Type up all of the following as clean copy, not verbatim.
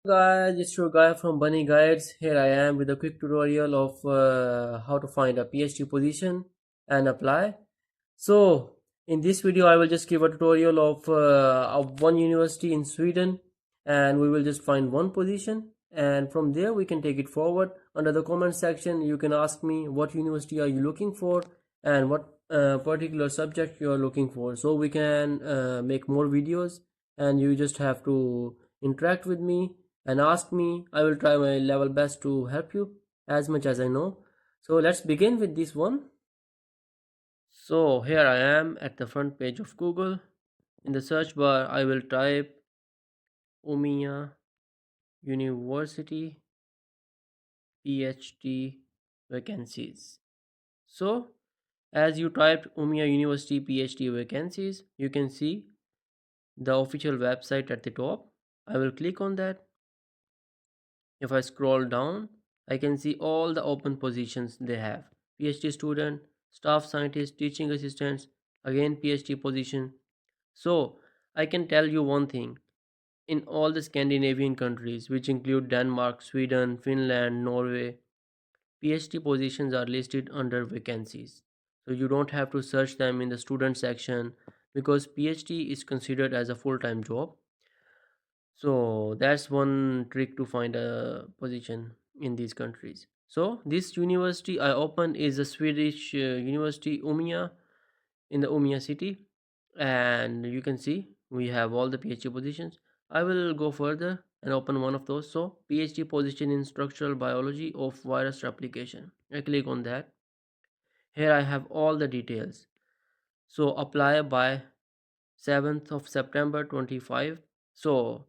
Guys, it's your guy from Bunny Guides. Here I am with a quick tutorial of how to find a PhD position and apply. So, in this video, I will just give a tutorial of one university in Sweden, and we will just find one position, and from there we can take it forward. Under the comment section, you can ask me what university are you looking for and what particular subject you are looking for. So we can make more videos, and you just have to interact with me and ask me. I will try my level best to help you as much as I know. So let's begin with this one. So here I am at the front page of Google. In the search bar, I will type Umea University PhD vacancies. So as you typed Umea University PhD vacancies, you can see the official website at the top. I will click on that. If I scroll down, I can see all the open positions they have. PhD student, staff scientist, teaching assistants, again PhD position. So I can tell you one thing. In all the Scandinavian countries, which include Denmark, Sweden, Finland, Norway, PhD positions are listed under vacancies. So you don't have to search them in the student section because PhD is considered as a full-time job. So that's one trick to find a position in these countries. So this university I opened is a Swedish university, Umea, in the Umea city, and you can see we have all the PhD positions. I will go further and open one of those. So PhD position in structural biology of virus replication. I click on that. Here I have all the details. So apply by 7th of September 25. So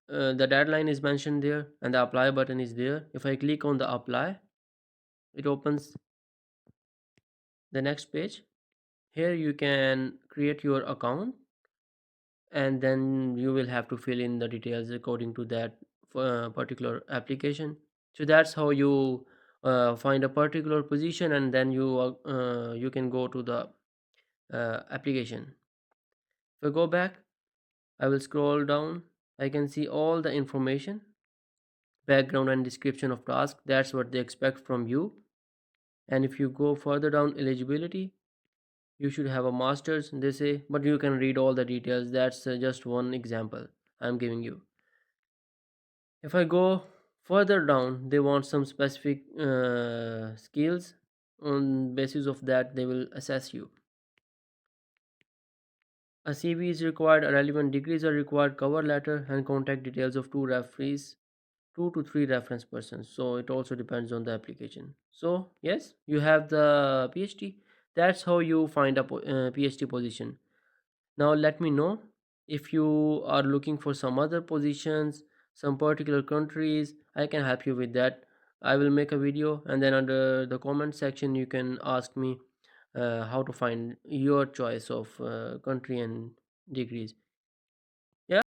the deadline is mentioned there and the apply button is there. If I click on the apply, it opens the next page. Here you can create your account, and then you will have to fill in the details according to that particular application. So that's how you find a particular position, and then you can go to the application. If I go back, I will scroll down. I can see all the information, background and description of task. That's what they expect from you. And if you go further down, eligibility, you should have a master's, they say, but you can read all the details. That's just one example I'm giving you. If I go further down, they want some specific skills. On basis of that, they will assess you. A CV is required, relevant degrees are required, cover letter, and contact details of two referees, 2 to 3 reference persons. So it also depends on the application. So yes, you have the PhD. That's how you find a PhD position. Now let me know if you are looking for some other positions, some particular countries. I can help you with that. I will make a video, and then under the comment section you can ask me how to find your choice of country and degrees.